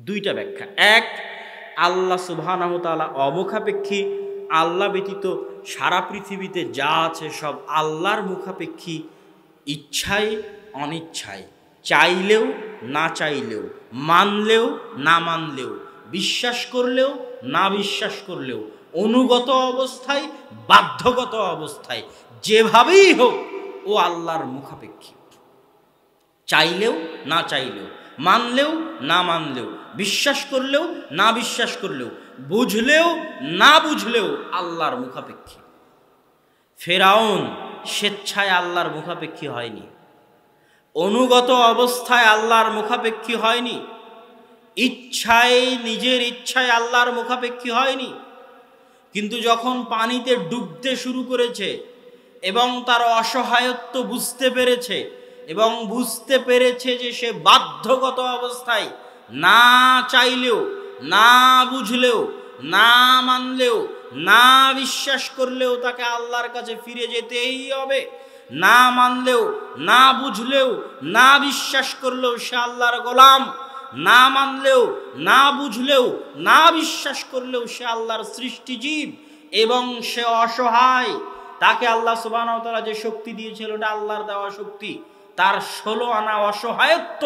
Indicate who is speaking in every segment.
Speaker 1: দুইটা ব্যাখ্যা। এক, আল্লাহ সুবহানাহু ওয়া তাআলা অমুখাপেক্ষী, আল্লাহ ব্যতীত সারা পৃথিবীতে যা আছে সব আল্লাহর মুখাপেক্ষী, ইচ্ছায় অনিচ্ছায়, চাইলেও না চাইলেও, মানলেও না মানলেও, বিশ্বাস করলেও না বিশ্বাস করলেও, অনুগত অবস্থায় বাধ্যগত অবস্থায়, যেভাবেই হোক ও আল্লাহর মুখাপেক্ষী। চাইলেও না চাইলেও, মানলেও না মানলেও, বিশ্বাস করলেও না বিশ্বাস করলেও, বুঝলেও না বুঝলেও আল্লাহর মুখাপেক্ষী। ফেরাউন স্বেচ্ছায় আল্লাহর মুখাপেক্ষী হয়নি, অনুগত অবস্থায় আল্লাহর মুখাপেক্ষী হয়নি, ইচ্ছায় নিজের ইচ্ছায় আল্লাহর মুখাপেক্ষী হয়নি। কিন্তু যখন পানিতে ডুবতে শুরু করেছে এবং তার অসহায়ত্ব বুঝতে পেরেছে এবং বুঝতে পেরেছে যে সে বাধ্যগত অবস্থায় না চাইলেও না বুঝলেও না মানলেও না বিশ্বাস করলেও তাকে আল্লাহর কাছে ফিরে যেতেই হবে, না মানলেও না বুঝলেও না বিশ্বাস করলেও সে আল্লাহর গোলাম, না মানলেও না বুঝলেও না বিশ্বাস করলেও সে আল্লাহর সৃষ্টিজীব এবং সে অসহায়। তাকে আল্লাহ সুবহানাহু ওয়া তাআলা যে শক্তি দিয়েছিল ওটা আল্লাহর দেওয়া শক্তি। তার 16 আনা অসহায়ত্ব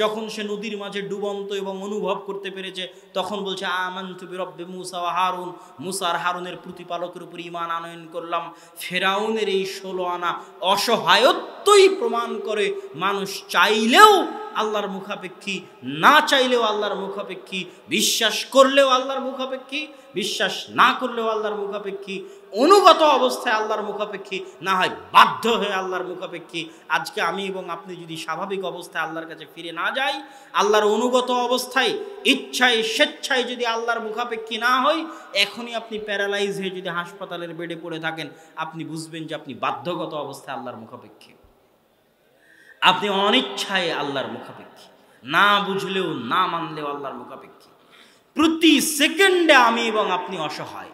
Speaker 1: যখন সে নদীর মাঝে ডুবন্ত এবং অনুভব করতে পেরেছে তখন বলছে আমানতু বিরব্বি মুসা ওয়া হারুন, মুসা আর হারুনের প্রতিপালকের উপর ঈমান আনয়ন করলাম। ফেরাউনের এই 16 আনা অসহায়ত্বই প্রমাণ করে মানুষ চাইলেও আল্লাহর মুখাপেক্ষী, না চাইলেও আল্লাহর মুখাপেক্ষী, বিশ্বাস করলেও আল্লাহর মুখাপেক্ষী, বিশ্বাস না করলেও আল্লাহর মুখাপেক্ষী, অনুগত অবস্থায় আল্লাহর মুখাপেক্ষী, না হয় বাধ্য হয়ে আল্লাহর মুখাপেক্ষী। আজকে আমি এবং আপনি যদি স্বাভাবিক অবস্থায় আল্লাহর কাছে ফিরে না যাই, আল্লাহর অনুগত অবস্থায় ইচ্ছায় স্বেচ্ছায় যদি আল্লাহর মুখাপেক্ষী না হই, এখনই আপনি প্যারালাইজ হয়ে যদি হাসপাতালের বেডে পড়ে থাকেন, আপনি বুঝবেন যে আপনি বাধ্যগত অবস্থায় আল্লাহর মুখাপেক্ষী, আপনি অনিচ্ছায় আল্লাহর মুখাপেক্ষী, না বুঝলেও না মানলেও আল্লাহর মুখাপেক্ষী। প্রতি সেকেন্ডে আমি এবং আপনি অসহায়,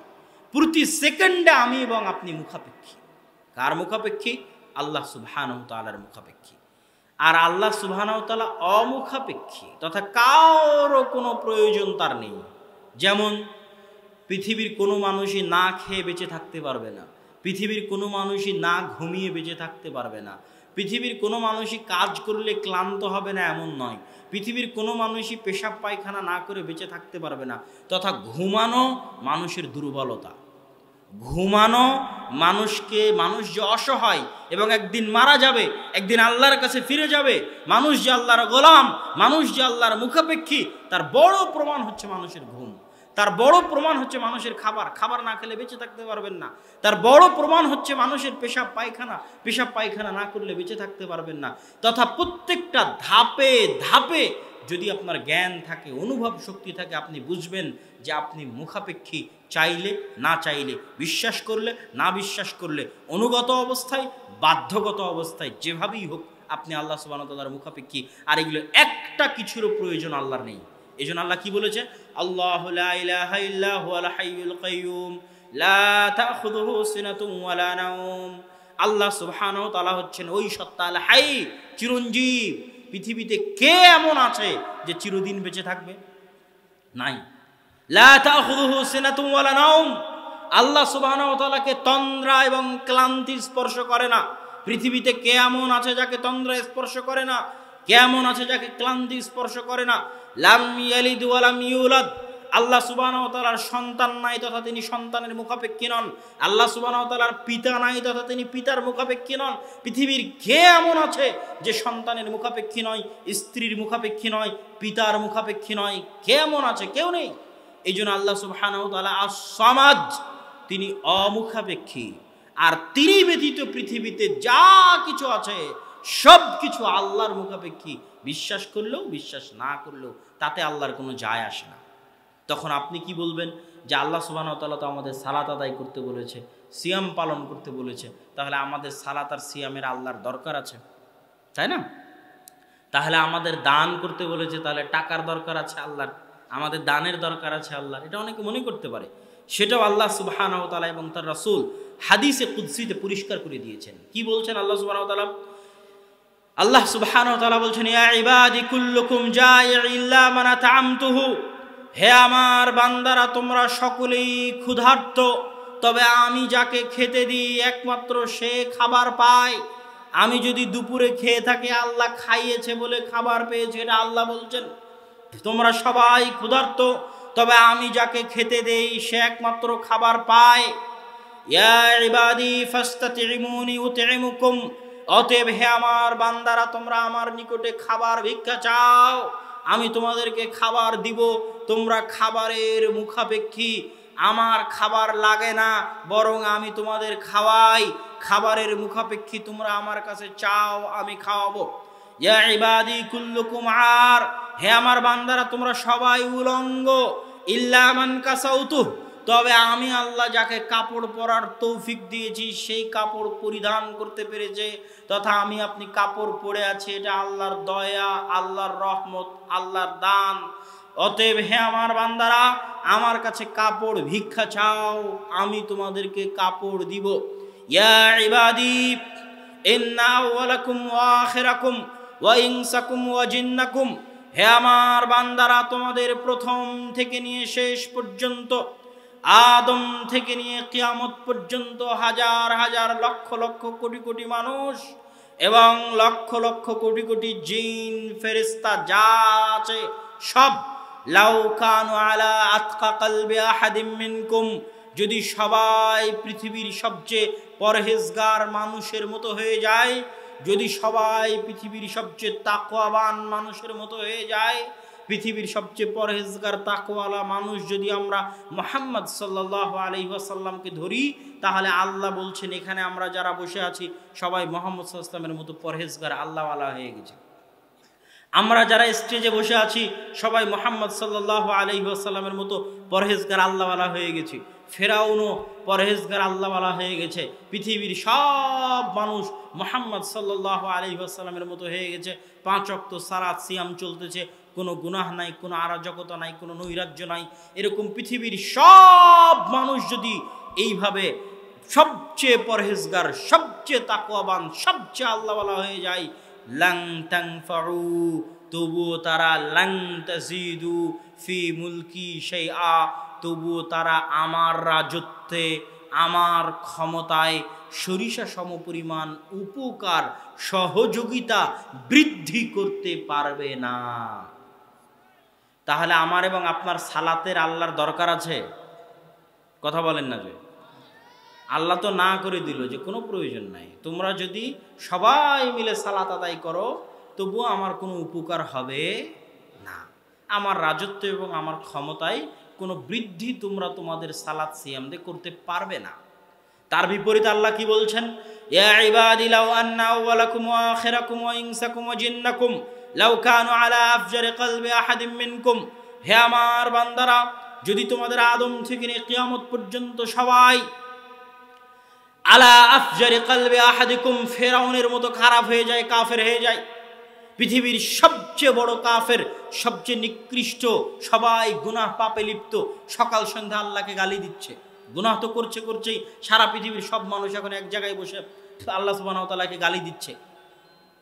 Speaker 1: প্রতি সেকেন্ডে আমি এবং আপনি মুখাপেক্ষী। কার মুখাপেক্ষী? আল্লাহ সুবহানাহু ওয়া তাআলার মুখাপেক্ষী। আর আল্লাহ সুবহানাহু ওয়া তাআলা অমুখাপেক্ষী, তথা কারো কোনো প্রয়োজন তার নেই। যেমন পৃথিবীর কোনো মানুষই না খেয়ে বেঁচে থাকতে পারবে না, পৃথিবীর কোনো মানুষই না ঘুমিয়ে বেঁচে থাকতে পারবে না, পৃথিবীর কোনো মানুষই কাজ করলে ক্লান্ত হবে না এমন নয়, পৃথিবীর কোনো মানুষই পেশাব পায়খানা না করে বেঁচে থাকতে পারবে না। তথা ঘুমানো মানুষের দুর্বলতা, ঘুমানো মানুষ যে অসহায় এবং একদিন মারা যাবে, একদিন আল্লাহর কাছে ফিরে যাবে, মানুষ যে আল্লাহর গোলাম, মানুষ যে আল্লাহর মুখাপেক্ষী, তার বড় প্রমাণ হচ্ছে মানুষের ঘুম, তার বড় প্রমাণ হচ্ছে মানুষের খাবার না খেলে বেঁচে থাকতে পারবেন না, তার বড় প্রমাণ হচ্ছে মানুষের পেশাব পায়খানা না করলে বেঁচে থাকতে পারবেন না। তথা প্রত্যেকটা ধাপে ধাপে যদি আপনার জ্ঞান থাকে, অনুভব শক্তি থাকে, আপনি বুঝবেন যে আপনি মুখাপেক্ষী, চাইলে না চাইলে, বিশ্বাস করলে না বিশ্বাস করলে, অনুগত অবস্থায় বাধ্যগত অবস্থায়, যেভাবেই হোক আপনি আল্লাহ সুবহানাহু ওয়া তাআলার মুখাপেক্ষী। আর এগুলো একটা কিছুরও প্রয়োজন আল্লাহর নেই। এই জন্য আল্লাহ কি বলেছে? আল্লাহু লা ইলাহা ইল্লা হুয়াল হাইয়ুল কাইয়্যুম লা তাখুযুহু সিনাতুন ওয়ালা নাওম। আল্লাহ সুবহানাহু ওয়া তাআলা হচ্ছেন ওই সত্তা আল হাই, চিরঞ্জীব। পৃথিবীতে কে এমন আছে যে চিরদিন বেঁচে থাকবে? নাই। লা তাখুযুহু সিনাতুন ওয়ালা নাওম। আল্লাহ সুবহানাহু ওয়া তাআলাকে তন্দ্রা এবং ক্লান্তি স্পর্শ করে না। পৃথিবীতে কে এমন আছে যাকে তন্দ্রা স্পর্শ করে না? কে এমন আছে যাকে ক্লান্তি স্পর্শ করে না? লাম ইয়ালিদ ওয়া লাম ইউলাদ। আল্লাহ সুবহানাহু ওয়া তাআলার সন্তান নাই তথা তিনি সন্তানের মুখাপেক্ষী নন। আল্লাহ সুবহানাহু ওয়া তাআলার পিতা নাই তথা তিনি পিতার মুখাপেক্ষী নন। পৃথিবীর কে এমন আছে যে সন্তানের মুখাপেক্ষী নয়, স্ত্রীর মুখাপেক্ষী নয়, পিতার মুখাপেক্ষী নয়? কে এমন আছে? কেউ নেই। এই জন্য আল্লাহ সুবহানাহু ওয়া তাআলা আস-সামাদ, তিনি অমুখাপেক্ষী। আর তিনি ব্যতীত পৃথিবীতে যা কিছু আছে সব কিছু আল্লাহর মুখাপেক্ষী। বিশ্বাস করলেও বিশ্বাস না করলেও তাতে আল্লাহর কোনো যায় আসে না। তখন আপনি কি বলবেন যে আল্লাহ সুবহানাহু ওয়া তাআলা তো আমাদের সালাত আদায় করতে বলেছে, সিয়াম পালন করতে বলেছে, তাহলে আমাদের সালাত আর সিয়ামের আল্লাহর দরকার আছে, তাই না? তাহলে আমাদের দান করতে বলেছে, তাহলে টাকার দরকার আছে আল্লাহর, আমাদের দানের দরকার আছে আল্লাহর। এটা অনেকে মনে করতে পারে। সেটাও আল্লাহ সুবহানাহু ওয়া তাআলা এবং তার রাসূল হাদিসে কুদসিতে পরিষ্কার করে দিয়েছেন। কি বলছেন আল্লাহ সুবহানাহু ওয়া তাআলা? আল্লাহ সুবহানাহু ওয়া তাআলা বলছেন, ইয়া ইবাদি কুল্লুকুম জায়ি ইল্লা মান আতআমতুহু, হে আমার বান্দারা তোমরা সকলেই ক্ষুধার্ত, তবে আমি যাকে খেতে দিই একমাত্র সে খাবার পায়। আমি যদি দুপুরে খেয়ে থাকি, আল্লাহ খাইয়েছে বলে খাবার পেয়েছে, এটা আল্লাহ বলছেন। তোমরা সবাই ক্ষুধার্ত, তবে আমি যাকে খেতে দেই সে একমাত্র খাবার পায়। ইয়া ইবাদি ফাস্তাতিমুনি উতইমুকুম, অতএব হে আমার বান্দারা তোমরা আমার নিকটে খাবার ভিক্ষা চাও, আমি তোমাদেরকে খাবার দিব। তোমরা খাবারের মুখাপেক্ষী, আমার খাবার লাগে না, বরং আমি তোমাদের খাওয়াই। খাবারের মুখাপেক্ষী তোমরা আমার কাছে চাও, আমি খাওয়াবো। ইয়া ইবাদি কুল্লুকুম আর, হে আমার বান্দারা তোমরা সবাই উলঙ্গ, ইল্লা মান কাসাউতু, তবে আমি আল্লাহ যাকে কাপড় পরার তৌফিক দিয়েছি সেই কাপড় পরিধান করতে পেরেছে, তথা আমি আপনি কাপড় পরে আছি, এটা আল্লাহর দয়া, আল্লাহর রহমত, আল্লাহর দান। অতএব হে আমার বান্দারা আমার কাছে কাপড় ভিক্ষা চাও, আমি তোমাদেরকে কাপড় দিব। ইয়া ইবাদি ইন্না আউওয়ালাকুম ওয়া আখিরাকুম ওয়া ইনসাকুম ওয়া জিন্নাকুম, হে আমার বান্দারা তোমাদের প্রথম থেকে নিয়ে শেষ পর্যন্ত, আদম থেকে নিয়ে কিয়ামত পর্যন্ত হাজার হাজার লক্ষ লক্ষ কোটি কোটি মানুষ এবং লক্ষ লক্ষ কোটি কোটি জিন ফেরেশতা যা আছে সব, লাউ কানু আলা আতকা কলবি আহাদিম মিনকুম, যদি সবাই পৃথিবীর সবচেয়ে পরহেজগার মানুষের মতো হয়ে যায়, যদি সবাই পৃথিবীর সবচেয়ে তাকওয়াবান মানুষের মতো হয়ে যায়, পৃথিবীর সবচেয়ে পরহেজগার তাকওয়ালা মানুষ যদি আমরা মুহাম্মদ সাল্লাল্লাহু আলাইহি ওয়াসাল্লামকে ধরি, তাহলে আল্লাহ বলছেন এখানে আমরা যারা বসে আছি সবাই মুহাম্মদ সাল্লাল্লাহু আলাইহি ওয়াসাল্লামের মতো পরহেজগার আল্লাহওয়ালা হয়ে গেছে। আমরা যারা স্টেজে বসে আছি সবাই মুহাম্মদ সাল্লাল্লাহু আলাইহি ওয়াসাল্লামের মতো পরহেজগার আল্লাহওয়ালা হয়ে গেছি। ফেরাউনও পরহেজগার আল্লাহওয়ালা হয়ে গেছে। পৃথিবীর সব মানুষ মুহাম্মদ সাল্লাল্লাহু আলাইহি ওয়াসাল্লামের মতো হয়ে গেছে। 5 ওয়াক্ত সালাত সিয়াম চলতেছে, কোনো গুনাহ নাই, কোনো আরাজকতা নাই, কোনো নৈরাজ্য নাই। এরকম পৃথিবীর সব মানুষ যদি এইভাবে সবচেয়ে পরহেজগার, সবচেয়ে তাকওয়াবান, সবচেয়ে আল্লাহওয়ালা হয়ে যায়, লাং তানফাউ, তবুও তারা, লাং তাজিদু ফি মুলকি শাইআ, তবুও তারা আমার রাজত্বে, আমার ক্ষমতায় সরিষা সমপরিমাণ উপকার, সহযোগিতা বৃদ্ধি করতে পারবে না। তাহলে আমার এবং আপনার সালাতের আল্লাহর দরকার আছে? কথা বলেন না যে? আল্লাহ তো না করে দিল যে কোনো প্রয়োজন নাই, তোমরা যদি সবাই মিলে সালাত আদায় করো তবুও আমার কোনো উপকার হবে না, আমার রাজত্ব এবং আমার ক্ষমতায় কোনো বৃদ্ধি তোমরা তোমাদের সালাত সিয়াম দিয়ে করতে পারবে না। তার বিপরীতে আল্লাহ কি বলছেন? ইয়া ইবাদি লাউ আন্না আউওয়ালাকুম ওয়া আখিরাকুম ওয়া ইনসাকুম ওয়া জিন্নাকুম লাউ কানু আলা আফজারি কলবি আহাদিম মিনকুম, হে আমার বান্দারা যদি তোমাদের আদম থেকে নিয়ে কিয়ামত পর্যন্ত সবাই আলা আফজারি কলবি আহাদিকুম, ফেরাউনের মতো খারাপ হয়ে যায়, কাফের হয়ে যায়, পৃথিবীর সবচেয়ে বড় কাফের, সবচেয়ে নিকৃষ্ট, সবাই গুনাহ পাপে লিপ্ত, সকাল সন্ধ্যা আল্লাহকে গালি দিচ্ছে, গুনাহ তো করছেই, সারা পৃথিবীর সব মানুষ এখন এক জায়গায় বসে আল্লাহ সুবহানাহু ওয়া তাআলাকে গালি দিচ্ছে।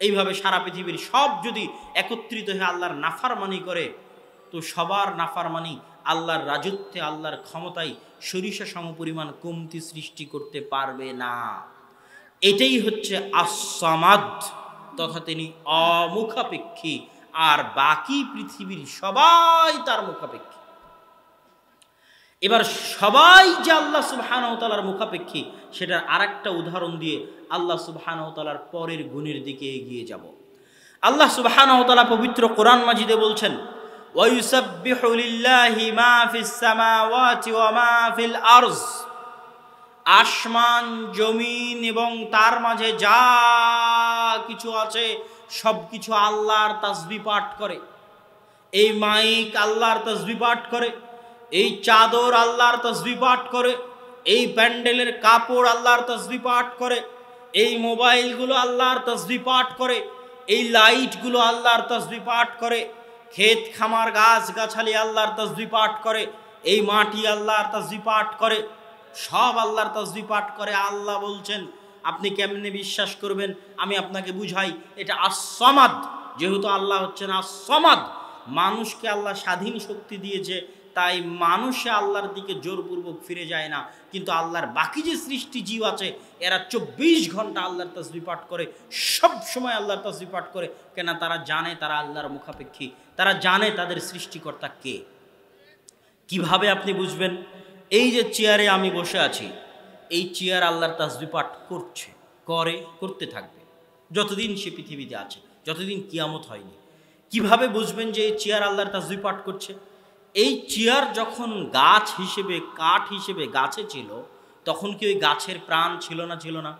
Speaker 1: এইভাবে সারা পৃথিবীর সব যদি একত্রিত হয়ে আল্লাহর নাফরমানি করে, তো সবার নাফরমানি আল্লাহর রাজত্বে, আল্লাহর ক্ষমতায় সরিষা সমপরিমাণ কমতি সৃষ্টি করতে পারবে না। এটাই হচ্ছে আস-সামাদ, তথা তিনি অমুখাপেক্ষী, আর বাকি পৃথিবীর সবাই তার মুখাপেক্ষী। এবার সবাই যে আল্লাহ সুবহানাহু ওয়া তাআলার মুখাপেক্ষী, সেটার আরেকটা উদাহরণ দিয়ে আল্লাহ সুবহানাহু ওয়া তাআলার পরের গুণের দিকে এগিয়ে যাব। আল্লাহ সুবহানাহু ওয়া তাআলা পবিত্র কোরআন মাজিদে বলছেন, ওয়া ইউসাব্বিহু লিল্লাহি মা ফিস সামাওয়াতি ওয়া মা ফিল আরজ, আসমান জমিন এবং তার মাঝে যা কিছু আছে সব কিছু আল্লাহর তাসবিহ পাঠ করে। এই মাইক আল্লাহর তাসবিহ পাঠ করে, এই চাদর আল্লাহর তাসবিহ পাঠ করে, এই প্যান্ডেলের কাপড় আল্লাহর তাসবিহ পাঠ করে, এই মোবাইলগুলো আল্লাহর তাসবিহ পাঠ করে, এই লাইটগুলো আল্লাহর তাসবিহ পাঠ করে, ক্ষেত খামার গাছ গাছালি আল্লাহর তাসবিহ পাঠ করে, এই মাটি আল্লাহর তাসবিহ পাঠ করে, সব আল্লাহর তাসবিহ পাঠ করে। আল্লাহ বলছেন আপনি কেমনে বিশ্বাস করবেন? আমি আপনাকে বুঝাই, এটা আস-সামাদ। যেহেতু আল্লাহ হচ্ছেন আস-সামাদ, মানুষকে আল্লাহ স্বাধীন শক্তি দিয়েছে, তাই মানুষে আল্লাহর দিকে জোরপূর্বক ফিরে যায় না। কিন্তু আল্লাহর বাকি যে সৃষ্টি জীব আছে, এরা 24 ঘন্টা আল্লাহর তাসবিহ পাঠ করে, সব সময় আল্লাহর তাসবিহ পাঠ করে। কেন? তারা জানে তারা আল্লাহর মুখাপেক্ষী, তারা জানে তাদের সৃষ্টিকর্তা কে। কিভাবে আপনি বুঝবেন? এই যে চেয়ারে আমি বসে আছি, এই চেয়ার আল্লাহর তাসবিহ পাঠ করছে, করতে থাকবে যতদিন সে পৃথিবীতে আছে, যতদিন কিয়ামত হয়নি। কিভাবে বুঝবেন যে এই চেয়ার আল্লাহর তাসবিহ পাঠ করছে? এই চেয়ার যখন গাছ হিসেবে, কাঠ হিসেবে গাছে ছিল, তখন কি ওই গাছের প্রাণ ছিল না? ছিল না?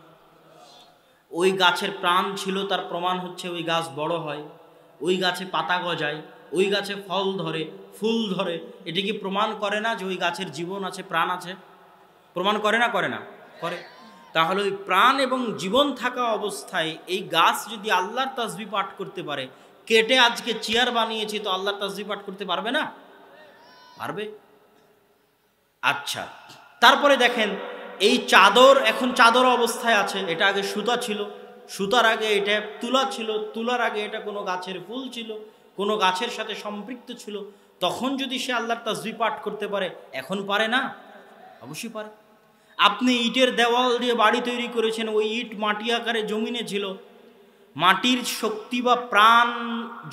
Speaker 1: ওই গাছের প্রাণ ছিল, তার প্রমাণ হচ্ছে ওই গাছ বড় হয়, ওই গাছে পাতা গজায়, ওই গাছে ফল ধরে, ফুল ধরে। এটি কি প্রমাণ করে না যে ওই গাছের জীবন আছে, প্রাণ আছে? প্রমাণ করে না? করে না? করে। তাহলে ওই প্রাণ এবং জীবন থাকা অবস্থায় এই গাছ যদি আল্লাহর তাসবিহ পাঠ করতে পারে, কেটে আজকে চেয়ার বানিয়েছি, তো আল্লাহর তাসবিহ পাঠ করতে পারবে না? পারবে। আচ্ছা, তারপরে দেখেন এই চাদর, এখন চাদর অবস্থায় আছে, এটা আগে সুতা ছিল, সুতার আগে এটা তুলা ছিল, তুলার আগে এটা কোনো গাছের ফুল ছিল, কোনো গাছের সাথে সম্পৃক্ত ছিল। তখন যদি সে আল্লাহর তাসবিহ পাঠ করতে পারে, এখন পারে না? অবশ্যই পারে। আপনি ইটের দেওয়াল দিয়ে বাড়ি তৈরি করেছেন, ওই ইট মাটি আকারে জমিনে ছিল। মাটির শক্তি বা প্রাণ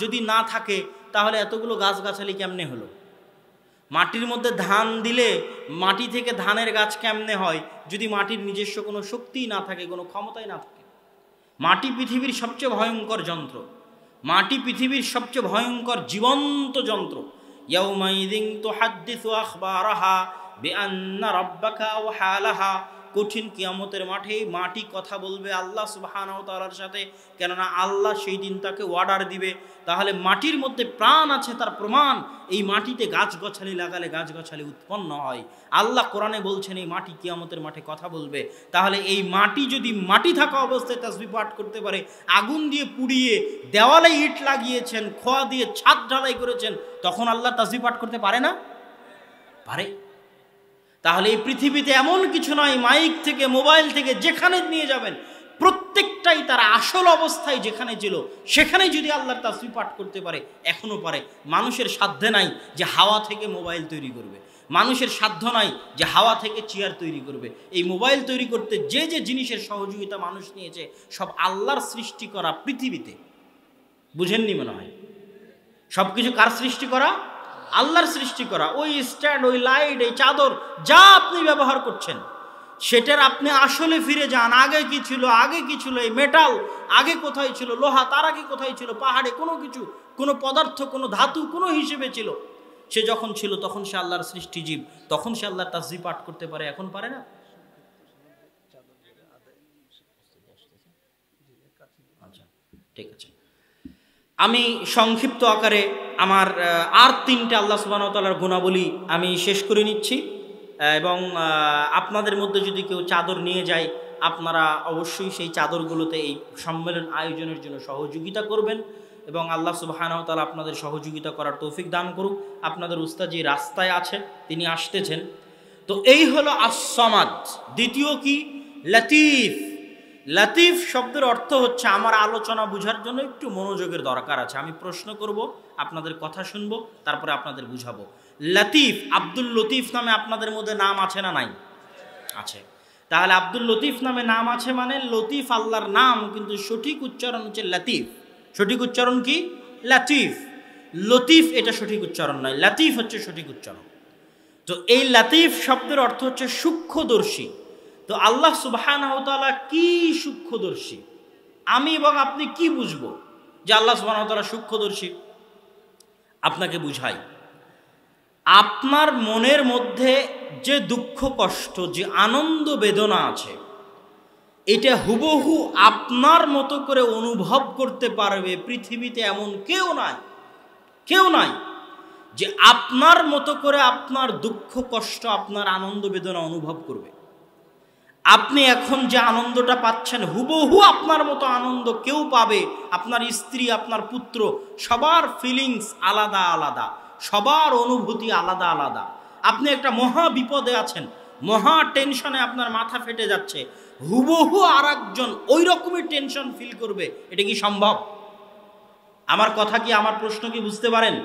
Speaker 1: যদি না থাকে, তাহলে এতগুলো গাছগাছালি কেমনে হলো? মাটির মধ্যে ধান দিলে মাটি থেকে ধানের গাছ কেমনে হয়, যদি মাটির নিজস্ব কোনো শক্তিই না থাকে, কোনো ক্ষমতাই না থাকে? মাটি পৃথিবীর সবচেয়ে ভয়ঙ্কর যন্ত্র, মাটি পৃথিবীর সবচেয়ে ভয়ঙ্কর জীবন্ত যন্ত্র। ইয়াউমাইযিন তুহাদ্দিসু আখবারাহা বিআন্না রাব্বাকা আওহা লাহা। কঠিন কিয়ামতের মাঠে মাটি কথা বলবে আল্লাহ সুবহানাহু ওয়া তাআলার সাথে, কেননা আল্লাহ সেই দিন তাকে অর্ডার দিবে। তাহলে মাটির মধ্যে প্রাণ আছে, তার প্রমাণ এই মাটিতে গাছগাছালি লাগালে গাছগাছালি উৎপন্ন হয়। আল্লাহ কোরআনে বলছেন এই মাটি কিয়ামতের মাঠে কথা বলবে। তাহলে এই মাটি যদি মাটি থাকা অবস্থায় তাসবিহ পাঠ করতে পারে, আগুন দিয়ে পুড়িয়ে দেওয়ালে ইট লাগিয়েছেন, খোয়া দিয়ে ছাদ ঢালাই করেছেন, তখন আল্লাহ তাসবিহ পাঠ করতে পারে না? পারে। তাহলে এই পৃথিবীতে এমন কিছু নয়, মাইক থেকে, মোবাইল থেকে যেখানে নিয়ে যাবেন, প্রত্যেকটাই তার আসল অবস্থায় যেখানে ছিল সেখানেই যদি আল্লাহর তাসবিহ পাঠ করতে পারে, এখনো পারে। মানুষের সাধ্যে নাই যে হাওয়া থেকে মোবাইল তৈরি করবে, মানুষের সাধ্য নাই যে হাওয়া থেকে চেয়ার তৈরি করবে। এই মোবাইল তৈরি করতে যে যে জিনিসের সহযোগিতা মানুষ নিয়েছে, সব আল্লাহর সৃষ্টি করা পৃথিবীতে। বুঝেননি মনে হয়? সব কিছু কার সৃষ্টি করা? আল্লাহর সৃষ্টি করা। ওই স্ট্যান্ড, ওই লাইট, এই চাদর যা আপনি ব্যবহার করছেন, সেটার আপনি আসলে ফিরে যান। আগে কি ছিল? আগে কি ছিল? এই মেটাল আগে কোথায় ছিল? লোহা তার আগে কোথায় ছিল? পাহাড়ে কোনো কিছু, কোনো পদার্থ, কোনো ধাতু কোনো হিসেবে ছিল? সে যখন ছিল তখন সে আল্লাহর সৃষ্টিজীব, তখন সে আল্লাহর তাসবিহ পাঠ করতে পারে, এখন পারে না? আচ্ছা, ঠিক আছে। আমি সংক্ষিপ্ত আকারে আমার আর 3টে আল্লাহ সুবহানাহু ওয়া তাআলার গুণাবলী আমি শেষ করে নিচ্ছি, এবং আপনাদের মধ্যে যদি কেউ চাদর নিয়ে যায়, আপনারা অবশ্যই সেই চাদরগুলোতে এই সম্মেলন আয়োজনের জন্য সহযোগিতা করবেন, এবং আল্লাহ সুবহানাহু ওয়া তাআলা আপনাদের সহযোগিতা করার তৌফিক দান করুক। আপনাদের উস্তাদ যে রাস্তায় আছে, তিনি আসতেছেন। তো এই হলো আস-সামাদ। দ্বিতীয় কি? লতিফ। লতিফ শব্দের অর্থ হচ্ছে, আমার আলোচনা বুঝার জন্য একটু মনোযোগের দরকার আছে, আমি প্রশ্ন করব, আপনাদের কথা শুনবো, তারপরে আপনাদের বুঝাবো। লতিফ, আব্দুল লতিফ নামে আপনাদের মধ্যে নাম আছে না নাই? আছে। তাহলে আব্দুল লতিফ নামে নাম আছে মানে লতিফ আল্লাহর নাম, কিন্তু সঠিক উচ্চারণ হচ্ছে লতিফ। সঠিক উচ্চারণ কি? লতিফ। লতিফ এটা সঠিক উচ্চারণ নয়, লতিফ হচ্ছে সঠিক উচ্চারণ। তো এই লতিফ শব্দের অর্থ হচ্ছে সূক্ষ্মদর্শী। তো আল্লাহ সুবহানাহু ওয়া তাআলা কি সূক্ষ্মদর্শী? আমি এবং আপনি কি বুঝবো যে আল্লাহ সুবহানাহু ওয়া তাআলা সূক্ষ্মদর্শী? আপনাকে বুঝাই। আপনার মনের মধ্যে যে দুঃখ কষ্ট, যে আনন্দ বেদনা আছে, এটা হুবহু আপনার মতো করে অনুভব করতে পারবে পৃথিবীতে এমন কেউ নাই, কেউ নাই যে আপনার মতো করে আপনার দুঃখ কষ্ট, আপনার আনন্দ বেদনা অনুভব করবে। আপনি এখন যে আনন্দটা পাচ্ছেন, হুবহু আপনার মতো আনন্দ কেউ পাবে। আপনার স্ত্রী, আপনার পুত্র, সবার ফিলিংস আলাদা আলাদা, সবার অনুভূতি আলাদা আলাদা। আপনি একটা মহা বিপদে আছেন, মহা টেনশনে আপনার মাথা ফেটে যাচ্ছে, হুবহু আর একজন ওই রকমই টেনশন ফিল করবে, এটা কি সম্ভব? আমার কথা কি, আমার প্রশ্ন কি বুঝতে পারেন?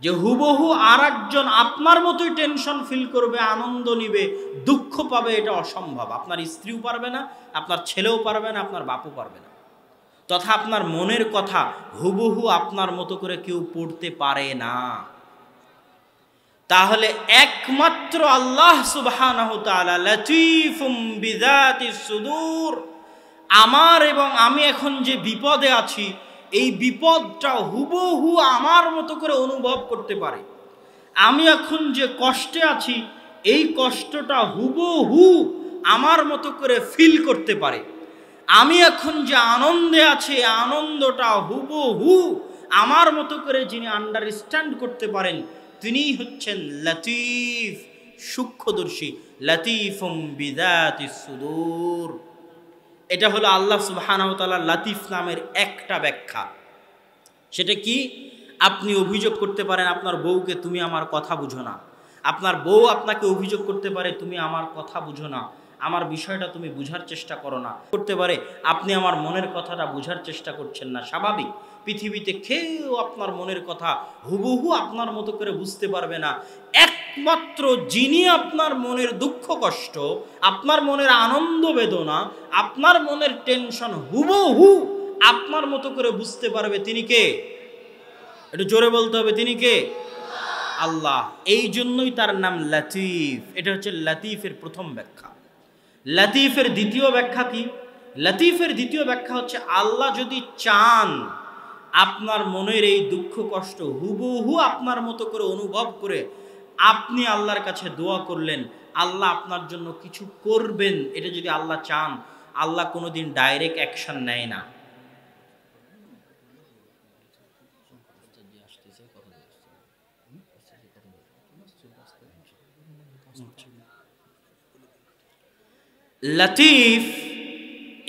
Speaker 1: যে হুবহু আর একজন আপনার মতোই টেনশন ফিল করবে, আনন্দ নিবে, দুঃখ পাবে, এটা অসম্ভব। আপনার স্ত্রীও পারবে না, আপনার ছেলেও পারবে না, আপনার বাপও পারবে না। তথা আপনার মনের কথা হুবহু আপনার মতো করে কেউ পড়তে পারে না। তাহলে একমাত্র আল্লাহ সুবহানাহু তাআলা লাতীফুম বিযাতিস সুদূর, আমার এবং আমি এখন যে বিপদে আছি এই বিপদটা হুবহু আমার মতো করে অনুভব করতে পারে। আমি এখন যে কষ্টে আছি এই কষ্টটা হুবহু আমার মতো করে ফিল করতে পারে। আমি এখন যে আনন্দে আছি আনন্দটা হুবহু আমার মতো করে যিনি আন্ডারস্ট্যান্ড করতে পারেন তিনিই হচ্ছেন লতীফ, সূক্ষ্মদর্শী, লতীফুম বিযাতিস সুদূর। এটা হলো আল্লাহ সুবহানাহু ওয়া তাআলার লতীফ নামের একটা ব্যাখ্যা। সেটা কি? আপনি অভিযোগ করতে পারেন আপনার বউকে, তুমি আমার কথা বুঝো না। আপনার বউ আপনাকে অভিযোগ করতে পারে, তুমি আমার কথা বুঝো না, আমার বিষয়টা তুমি বুঝার চেষ্টা করো না। করতে পারে আপনি আমার মনের কথাটা বুঝার চেষ্টা করছেন না। স্বাভাবিক, পৃথিবীতে কেউ আপনার মনের কথা হুবহু আপনার মতো করে বুঝতে পারবে না। একমাত্র যিনি আপনার মনের দুঃখ কষ্ট, আপনার মনের আনন্দ বেদনা, আপনার মনের টেনশন হুবহু আপনার মতো করে বুঝতে পারবে, তিনি কে? একটু জোরে বলতে হবে, তিনি কে? আল্লাহ। এই জন্যই তার নাম লতীফ। এটা হচ্ছে লতীফের প্রথম ব্যাখ্যা। লতীফের দ্বিতীয় ব্যাখ্যা কি? লতীফের দ্বিতীয় ব্যাখ্যা হচ্ছে আল্লাহ যদি চান আপনার মনের এই দুঃখ কষ্ট হুবহু আপনার মতো করে অনুভব করে আপনি আল্লাহর কাছে দোয়া করলেন, আল্লাহ আপনার জন্য কিছু করবেন, এটা যদি আল্লাহ চান, আল্লাহ কোনোদিন ডাইরেক্ট অ্যাকশন নেয় না। লতীফ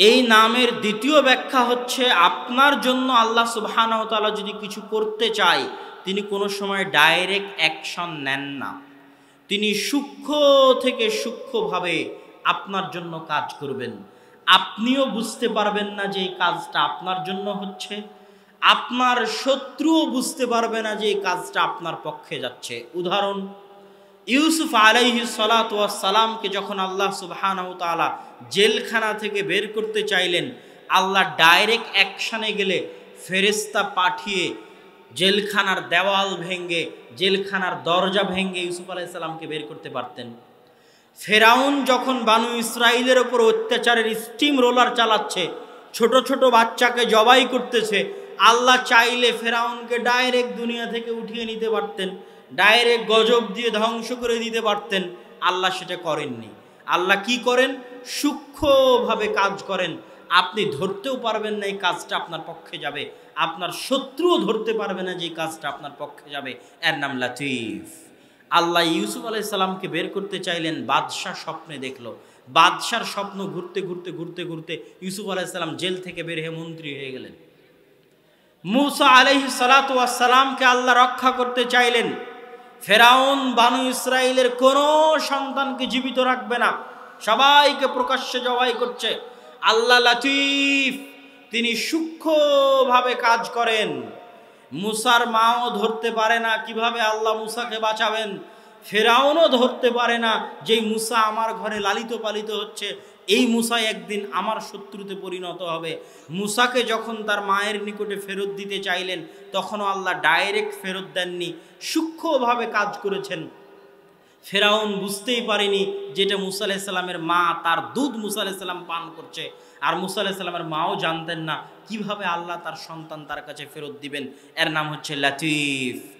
Speaker 1: এই নামের দ্বিতীয় ব্যাখ্যা হচ্ছে আপনার জন্য আল্লাহ সুবহানাহু ওয়া তাআলা যদি কিছু করতে চায় তিনি কোনো সময় ডাইরেক্ট অ্যাকশন নেন না। তিনি সূক্ষ্ম থেকে সূক্ষ্মভাবে আপনার জন্য কাজ করবেন। আপনিও বুঝতে পারবেন না যে এই কাজটা আপনার জন্য হচ্ছে, আপনার শত্রুও বুঝতে পারবে না যে এই কাজটা আপনার পক্ষে যাচ্ছে। উদাহরণ, ইউসুফ আলাইহিস সালাতু ওয়াস সালামকে যখন আল্লাহ সুবহানাহু ওয়া তাআলা জেলখানা থেকে বের করতে চাইলেন, আল্লাহ ডাইরেক্ট অ্যাকশনে গেলে ফেরেশতা পাঠিয়ে জেলখানার দেওয়াল ভেঙে, জেলখানার দরজা ভেঙে ইউসুফ আলাইহিস সালামকে বের করতে পারতেন। ফেরাউন যখন বানু ইসরাইলের ওপর অত্যাচারের স্টিম রোলার চালাচ্ছে, ছোট ছোট বাচ্চাকে জবাই করতেছে, আল্লাহ চাইলে ফেরাউনকে ডাইরেক্ট দুনিয়া থেকে উঠিয়ে নিতে পারতেন, ডাইরেক্ট গজব দিয়ে ধ্বংস করে দিতে পারতেন। আল্লাহ সেটা করেননি। আল্লাহ কি করেন? সূক্ষ্মভাবে কাজ করেন। আপনি ধরতেও পারবেন না এই কাজটা আপনার পক্ষে যাবে, আপনার শত্রুও ধরতে পারবে না যে এই কাজটা আপনার পক্ষে যাবে। এর নাম লতীফ। আল্লাহ ইউসুফ আলাইহিস সালামকে বের করতে চাইলেন, বাদশাহ স্বপ্নে দেখলো। বাদশার স্বপ্ন ঘুরতে ঘুরতে ঘুরতে ঘুরতে ইউসুফ আলাইহিস সালাম জেল থেকে বের হয়ে মন্ত্রী হয়ে গেলেন। মূসা আলাইহিস সালাতু ওয়াস সালামকে আল্লাহ রক্ষা করতে চাইলেন। ফেরাউন বানু ইসরাইলের কোনো সন্তানকে জীবিত রাখবে না, সবাইকে প্রকাশ্যে জবাই করছে। আল্লাহ লতীফ, তিনি সূক্ষ্মভাবে কাজ করেন। মুসার মাও ধরতে পারে না কিভাবে আল্লাহ মুসাকে বাঁচাবেন, ফেরাউনও ধরতে পারে না যে মুসা আমার ঘরে লালিত পালিত হচ্ছে, এই মুসা একদিন আমার শত্রুতে পরিণত হবে। মুসাকে যখন তার মায়ের নিকটে ফেরত দিতে চাইলেন তখনও আল্লাহ ডাইরেক্ট ফেরত দেননি, সূক্ষ্মভাবে কাজ করেছেন। ফেরাউন বুঝতেই পারেনি যেটা মুসা আলাইহিস সালামের মা তার দুধ মুসা আলাইহিস সালাম পান করছে, আর মুসা আলাইহিস সালামের মাও জানতেন না কিভাবে আল্লাহ তার সন্তান তার কাছে ফেরত দিবেন। এর নাম হচ্ছে লতীফ।